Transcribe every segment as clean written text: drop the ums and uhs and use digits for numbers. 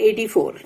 84,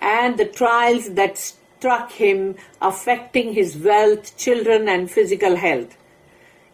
and the trials that struck him affecting his wealth, children and physical health.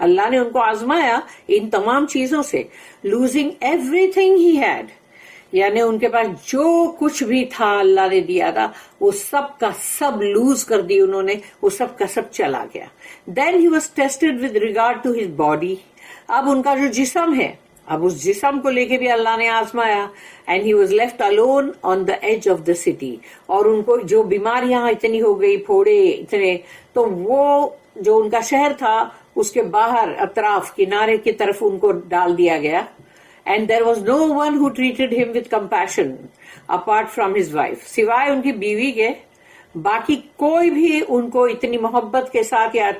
اللہ نے ان کو آزمایا ان تمام چیزوں سے. Losing every thing he had, یعنی ان کے پاس جو کچھ بھی تھا اللہ نے دیا تھا وہ سب کا سب لوز کر دی انہوں نے, وہ سب کا سب چلا گیا. Then he was tested with regard to his body, اب ان کا جو جسم ہے, اب اس جسم کو لے کے بھی اللہ نے آزمایا. And he was left alone on the edge of the city, اور ان کو جو بیماریاں اتنی ہو گئی, پھوڑے اتنے, تو وہ جو ان کا شہر تھا اس کے باہر اطراف کنارے کی طرف ان کو ڈال دیا گیا. And there was no one who treated him with compassion apart from his wife. سوائے ان کی بیوی کے باقی کوئی بھی ان کو اتنی محبت کے ساتھ یا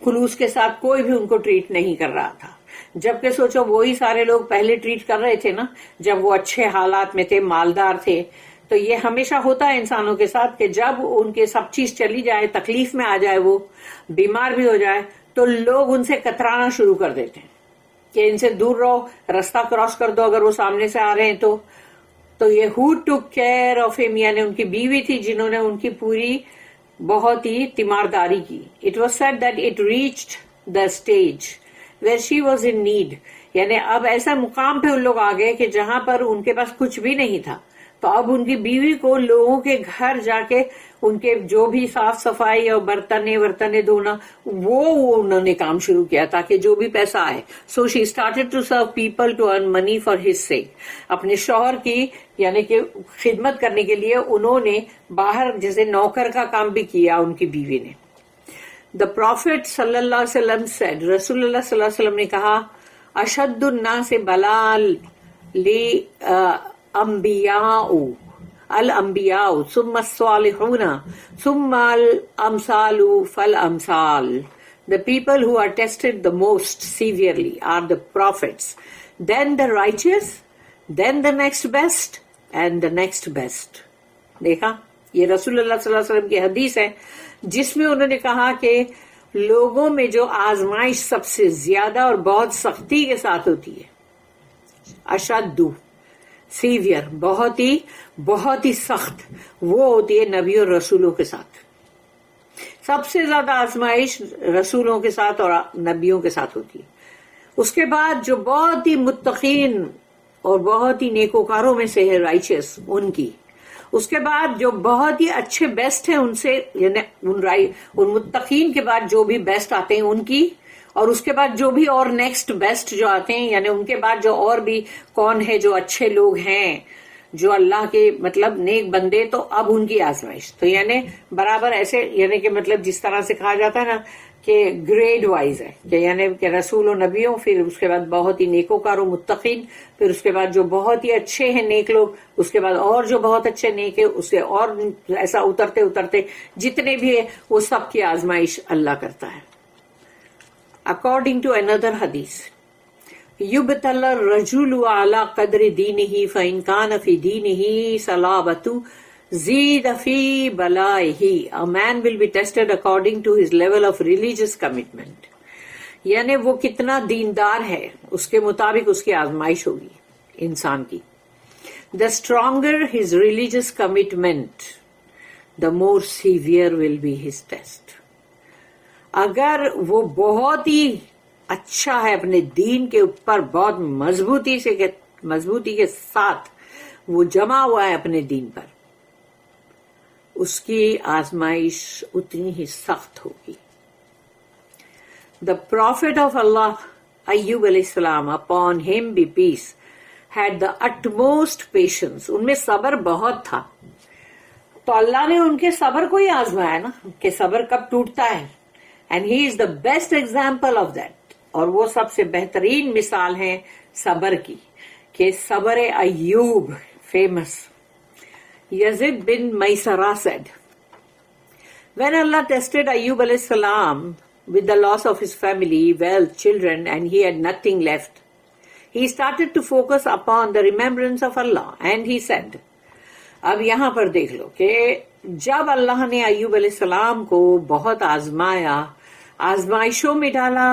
خلوص کے ساتھ کوئی بھی ان کو ٹریٹ نہیں کر رہا تھا. جبکہ سوچو وہی سارے لوگ پہلے ٹریٹ کر رہے تھے نا, جب وہ اچھے حالات میں تھے, مالدار تھے. تو یہ ہمیشہ ہوتا ہے انسانوں کے ساتھ کہ جب ان کے سب چیز چلی جائے, تکلیف میں آ جائے, وہ بیمار بھی ہو جائے, تو لوگ ان سے کترانا شروع کر دیتے ہیں کہ ان سے دور رہو, راستہ کراس کر دو اگر وہ سامنے سے آ رہے ہیں تو. تو یہ who took care of him, یعنی ان کی بیوی تھی جنہوں نے ان کی پوری بہت ہی تیمارداری کی. It was said that it reached the stage where she was in need, یعنی اب ایسا مقام پہ ان لوگ آ گئے کہ جہاں پر ان کے پاس کچھ بھی نہیں تھا. تو اب ان کی بیوی کو لوگوں کے گھر جا کے ان کے جو بھی صاف صفائی اور برتنے دھونا وہ انہوں نے کام شروع کیا تاکہ جو بھی پیسہ آئے. So she started to serve people to earn money for his sake, اپنے شوہر کی یعنی کہ خدمت کرنے کے لیے انہوں نے باہر جیسے نوکر کا کام بھی کیا ان کی بیوی نے. دا پروفیٹ صلی اللہ علیہ وسلم said, رسول اللہ صلی اللہ علیہ وسلم نے کہا, اشد الناس بلاء الانبیاء ثم الصالحون ثم الامثال فالامثال. The people who are tested the most severely are the prophets, then the righteous, then the next best and the next best. دیکھا, یہ رسول اللہ صلی اللہ علیہ وسلم کی حدیث ہے جس میں انہوں نے کہا کہ لوگوں میں جو آزمائش سب سے زیادہ اور بہت سختی کے ساتھ ہوتی ہے, اشد سیویئر, بہت ہی سخت, وہ ہوتی ہے نبی اور رسولوں کے ساتھ. سب سے زیادہ آزمائش رسولوں کے ساتھ اور نبیوں کے ساتھ ہوتی ہے. اس کے بعد جو بہت ہی متقین اور بہت ہی نیکوکاروں میں سے ہے رائچس, ان کی. اس کے بعد جو بہت ہی اچھے بیسٹ ہیں ان سے, یعنی ان متقین کے بعد جو بھی بیسٹ آتے ہیں ان کی, اور اس کے بعد جو بھی اور نیکسٹ بیسٹ جو آتے ہیں, یعنی ان کے بعد جو اور بھی کون ہے جو اچھے لوگ ہیں, جو اللہ کے مطلب نیک بندے, تو اب ان کی آزمائش. تو یعنی برابر ایسے, یعنی کہ مطلب جس طرح سے کہا جاتا ہے نا کہ گریڈ وائز ہے, کہ یعنی کہ رسول و نبیوں, پھر اس کے بعد بہت ہی نیکوکاروں متقین, پھر اس کے بعد جو بہت ہی اچھے ہیں نیک لوگ, اس کے بعد اور جو بہت اچھے نیک ہے, اس سے اور ایسا اترتے اترتے جتنے بھی ہے وہ سب کی آزمائش اللہ کرتا ہے. According to another hadith, يُبْتَلَى الرَّجُلُ عَلَى قَدْرِ دِينِهِ فَإِنْ كَانَ فِي دِينِهِ صَلَابَةٌ زِيدَ فِي بَلَائِهِ. A man will be tested according to his level of religious commitment. یعنی وہ کتنا دیندار ہے اس کے مطابق اس کی آزمائش ہوگی انسان کی. The stronger his religious commitment, the more severe will be his test. اگر وہ بہت ہی اچھا ہے اپنے دین کے اوپر, بہت مضبوطی کے ساتھ وہ جمع ہوا ہے اپنے دین پر, اس کی آزمائش اتنی ہی سخت ہوگی. The Prophet of Allah, Ayyub alayhi salam, upon him be peace, had the utmost patience. ان میں صبر بہت تھا, تو اللہ نے ان کے صبر کو ہی آزمایا نا کہ صبر کب ٹوٹتا ہے. And he is the best example of that. اور وہ سب سے بہترین مثال ہے صبر کی, کہ صبر Ayub famous. Yazid bin Maysara said, when Allah tested Ayyub alayhi salam with the loss of his family, wealth, children, and he had nothing left, he started to focus upon the remembrance of Allah. And he said, اب یہاں پر دیکھ لو کہ جب اللہ نے ایوب علیہ السلام کو بہت آزمایا, آزمائشوں میں ڈالا,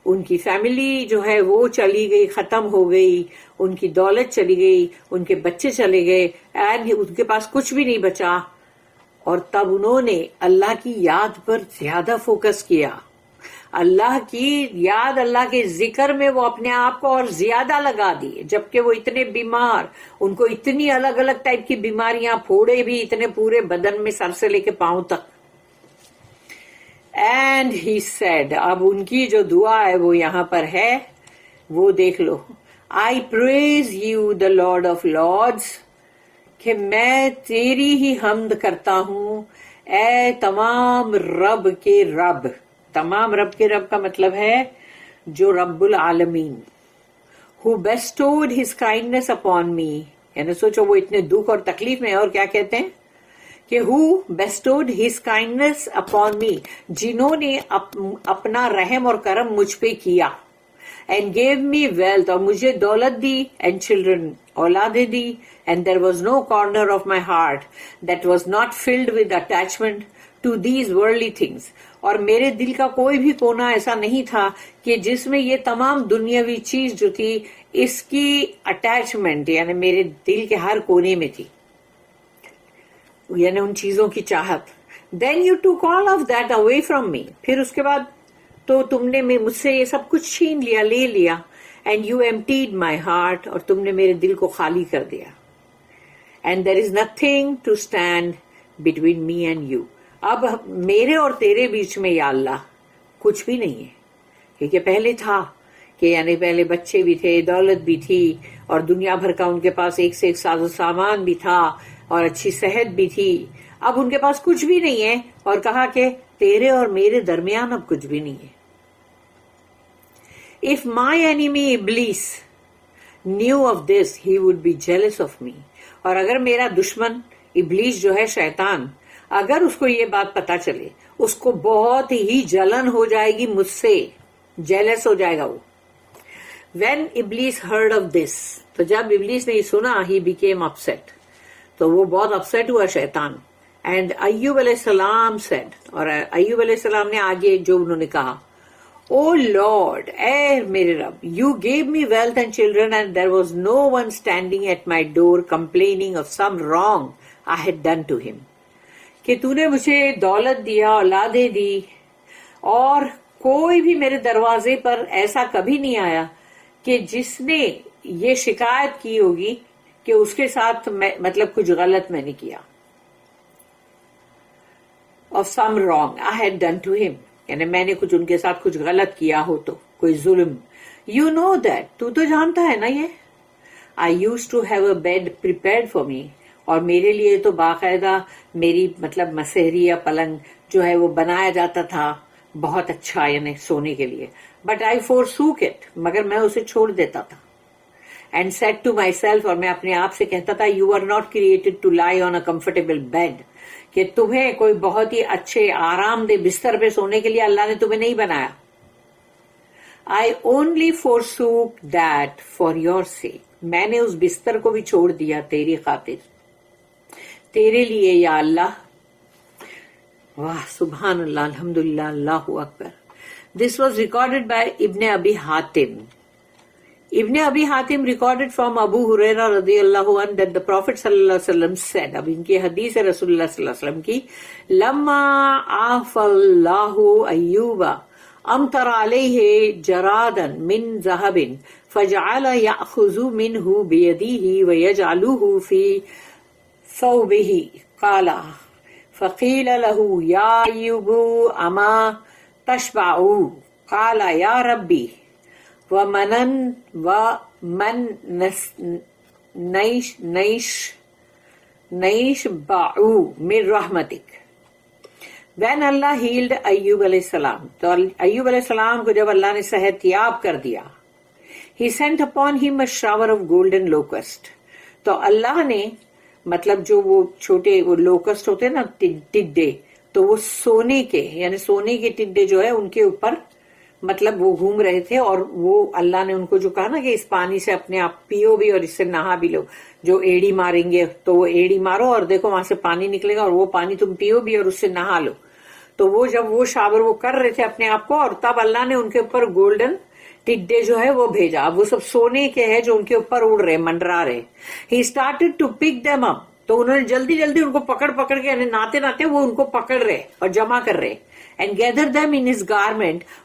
ان کی فیملی جو ہے وہ چلی گئی, ختم ہو گئی, ان کی دولت چلی گئی, ان کے بچے چلے گئے, اینڈ ان کے پاس کچھ بھی نہیں بچا, اور تب انہوں نے اللہ کی یاد پر زیادہ فوکس کیا. اللہ کی یاد، اللہ کے ذکر میں وہ اپنے آپ کو اور زیادہ لگا دیے، جبکہ وہ اتنے بیمار، ان کو اتنی الگ الگ ٹائپ کی بیماریاں، پھوڑے بھی اتنے پورے بدن میں سر سے لے کے پاؤں تک. اینڈ ہی سیڈ، اب ان کی جو دعا ہے وہ یہاں پر ہے، وہ دیکھ لو. I praise you the lord of lords, کہ میں تیری ہی حمد کرتا ہوں اے تمام رب کے رب. تمام رب کے رب کا مطلب ہے جو رب العالمین. who bestowed his kindness upon me، یعنی سوچو وہ اتنے دکھ اور تکلیف میں، اور کیا کہتے ہیں کہ who bestowed his kindness upon me، جنہوں نے اپنا رحم اور کرم مجھ پہ کیا. and gave me wealth، اور مجھے دولت دی. and children، اولادیں the. and there was no corner of my heart that was not filled with attachment to these worldly things، اور میرے دل کا کوئی بھی کونا ایسا نہیں تھا کہ جس میں یہ تمام دنیاوی چیز جو تھی اس کی اٹیچمنٹ، یعنی میرے دل کے ہر کونے میں تھی، یعنی ان چیزوں کی چاہت. then you took all of that away from me، پھر اس کے بعد تو تم نے مجھ سے یہ سب کچھ چھین لیا، لے لیا. and you emptied my heart، اور تم نے میرے دل کو خالی کر دیا. and there is nothing to stand between me and you، اب میرے اور تیرے بیچ میں یا اللہ کچھ بھی نہیں ہے. کیونکہ پہلے تھا کہ یعنی پہلے بچے بھی تھے، دولت بھی تھی، اور دنیا بھر کا ان کے پاس ایک سے ایک ساز و سامان بھی تھا، اور اچھی صحت بھی تھی. اب ان کے پاس کچھ بھی نہیں ہے، اور کہا کہ تیرے اور میرے درمیان اب کچھ بھی نہیں ہے. If my enemy Iblis knew of this, he would be jealous of me، اور اگر میرا دشمن ابلیس جو ہے شیطان، اگر اس کو یہ بات پتا چلے، اس کو بہت ہی جلن ہو جائے گی مجھ سے، جیلس ہو جائے گا وہ. when Iblis heard of this، تو جب ابلیس نے یہ سنا، he became upset، تو وہ بہت upset ہوا شیطان. and ایوب علیہ السلام said، اور ایوب علیہ السلام نے آگے جو انہوں نے کہا، Oh Lord، اے میرے رب، you gave me wealth and children and there was no one standing at my door complaining of some wrong I had done to him، کہ تو نے مجھے دولت دیا، اولادیں دی، اور کوئی بھی میرے دروازے پر ایسا کبھی نہیں آیا کہ جس نے یہ شکایت کی ہوگی کہ اس کے ساتھ مطلب کچھ غلط میں نے کیا. of some wrong I had done to him، یعنی میں نے کچھ ان کے ساتھ کچھ غلط کیا ہو تو، کوئی ظلم. You know that، تو جانتا ہے نا یہ. I used to have a bed prepared for me، اور میرے لیے تو باقاعدہ میری مطلب مسہری یا پلنگ جو ہے وہ بنایا جاتا تھا بہت اچھا، یعنی سونے کے لیے. But I forsook it، مگر میں اسے چھوڑ دیتا تھا. And said to myself، اور میں اپنے آپ سے کہتا تھا، You are not created to lie on a comfortable bed، کہ تمہیں کوئی بہت ہی اچھے آرام دہ بستر پہ سونے کے لیے اللہ نے تمہیں نہیں بنایا. I only forsook that for your sake، میں نے اس بستر کو بھی چھوڑ دیا تیری خاطر، تیرے لیے یا اللہ. واہ، سبحان اللہ، الحمدللہ، اللہ اکبر. This was recorded by Ibn Abi Hatim. Ibn Abi Hatim recorded from Abu Huraira radiyallahu anhu that the Prophet sallallahu alaihi wasallam said، اب ان کی حدیث ہے رسول اللہ صلی اللہ علیہ وسلم کی، لما عافى الله ایوب امطر علیہ جرادا من ذهب فجعل يأخذ منه بيده ويجعله في ثوبه قال فقيل له يا ایوب اما تشبع قال يا ربي ومن نشبع من رحمتك. When Allah healed ایوب علیہ السلام، تو ایوب علیہ السلام کو جب اللہ نے صحت یاب کر دیا، He sent upon him a shower of golden locust، تو اللہ نے مطلب جو وہ چھوٹے وہ لوکسٹ ہوتے نا ٹڈے، تو وہ سونے کے، یعنی سونے کے ٹڈے جو ہے ان کے اوپر مطلب وہ گھوم رہے تھے، اور وہ اللہ نے ان کو جو کہا نا کہ اس پانی سے اپنے آپ پیو بھی اور اس سے نہا بھی لو، جو ایڑی ماریں گے تو وہ ایڑی مارو اور دیکھو وہاں سے پانی نکلے گا، اور وہ پانی تم پیو بھی اور اس سے نہا لو. تو وہ جب وہ شاور وہ کر رہے تھے اپنے آپ کو، اور تب اللہ نے ان کے اوپر گولڈن ٹڈے جو ہے وہ بھیجا. اب وہ سب سونے کے ہیں جو ان کے اوپر اڑ رہے، منڈرا رہے. He started to pick them up، تو انہوں نے جلدی جلدی ان کو پکڑ کے، یعنی ناتے ناتے وہ ان کو پکڑ رہے اور جمع کر رہے. and gathered them in his garment,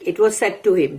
It was said to him,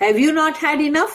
have you not had enough?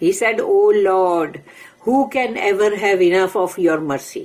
He said, O Lord, who can ever have enough of your mercy?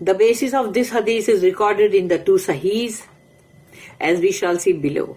The basis of this hadith is recorded in the two Sahihs, as we shall see below.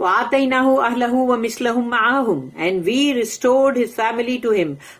وَآتَيْنَاهُ أَهْلَهُ وَمِثْلَهُمْ مَعَهُمْ, and we restored his family to him.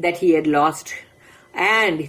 that he had lost, and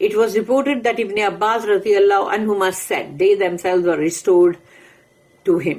It was reported that Ibn Abbas radiyallahu anhuma said they themselves were restored to him,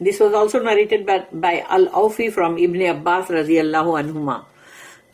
This was also narrated by Al-Awfi from Ibn Abbas radiyallahu anhuma,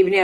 Ibn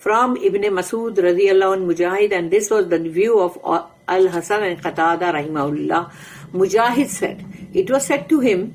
from Ibn Masud radiyallahu anhu Mujahid, and this was the view of Al-Hasan and Qatada rahimahullah. Mujahid said, it was said to him,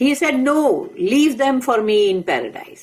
He said, no, leave them for me in paradise.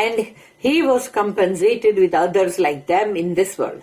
And he was compensated with others like them in this world.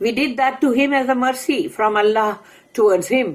we did that to him as a mercy from Allah towards him,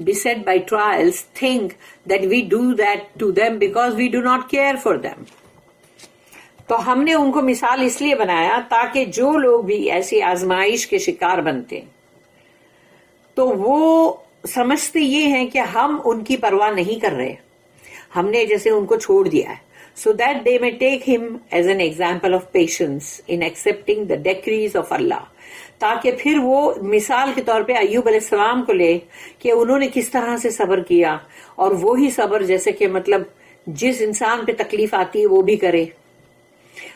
beset by trials think that we do that to them because we do not care for them. تو ہم نے ان کو مثال اس لیے بنایا تاکہ جو لوگ بھی ایسی آزمائش کے شکار بنتے تو وہ سمجھتے یہ ہیں کہ ہم ان کی پرواہ نہیں کر رہے، ہم نے جیسے ان کو چھوڑ دیا ہے. So that they may take him as an example of patience in accepting the decrees of Allah. تاکہ پھر وہ مثال کے طور پہ ایوب علیہ السلام کو لے کہ انہوں نے کس طرح سے صبر کیا، اور وہی صبر جیسے کہ مطلب جس انسان پہ تکلیف آتی ہے وہ بھی کرے.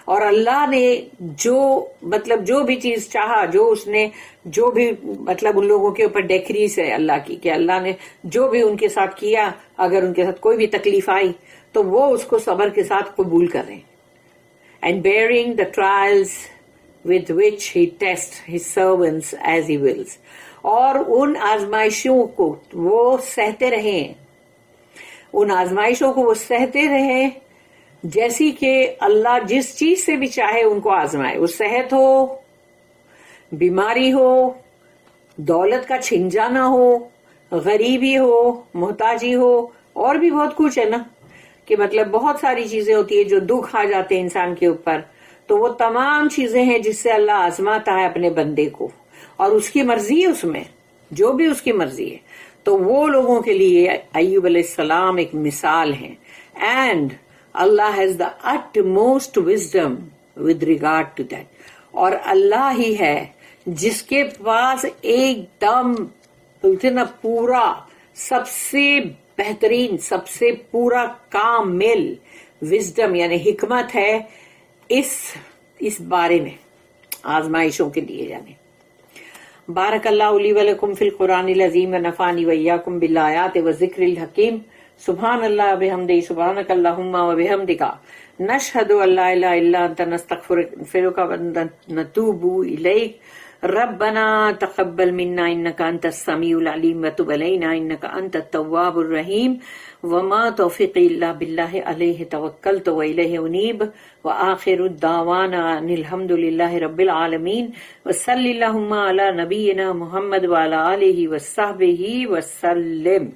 اور اللہ نے جو بھی چیز چاہا، جو بھی مطلب ان لوگوں کے اوپر ڈیکریز ہے اللہ کی، کہ اللہ نے جو بھی ان کے ساتھ کیا، اگر ان کے ساتھ کوئی بھی تکلیف آئی تو وہ اس کو صبر کے ساتھ قبول کریں. And bearing the trials with which he tests his servants as he wills. اور ان آزمائشوں کو وہ سہتے رہیں، ان آزمائشوں کو وہ سہتے رہیں جیسی کہ اللہ جس چیز سے بھی چاہے ان کو آزمائے. وہ صحت ہو، بیماری ہو، دولت کا چھن جانا ہو، غریبی ہو، محتاجی ہو، اور بھی بہت کچھ ہے نا، کہ مطلب بہت ساری چیزیں ہوتی ہیں جو دکھ آ جاتے ہیں انسان کے اوپر. تو وہ تمام چیزیں ہیں جس سے اللہ آزماتا ہے اپنے بندے کو، اور اس کی مرضی ہے اس میں، جو بھی اس کی مرضی ہے. تو وہ لوگوں کے لیے ایوب علیہ السلام ایک مثال ہیں. And Allah has the utmost wisdom with regard to that. اور اللہ ہی ہے جس کے پاس ایک دم اتنا پورا، سب سے بہترین، سب سے پورا کامل وزڈم یعنی حکمت ہے اس بارے میں آزمائشوں کے لیے. یعنی بارک اللہ لی ولکم فی القرآن العظیم ونفعنی وإیاکم بالآیات والذکر الحکیم. سبحان اللہ وبحمدہ، سبحانک اللہم وبحمدک، نشہد ان لا الہ الا انت، نستغفرک ونتوب الیک. ربنا تقبل منا انك انت السميع العليم وتب علينا انك انت التواب الرحيم. وما توفيقي الا بالله عليه توكلت واليه انيب. واخر الدعوانا ان الحمد لله رب العالمين. وصلى اللهم على نبينا محمد وعلى اله وصحبه وسلم.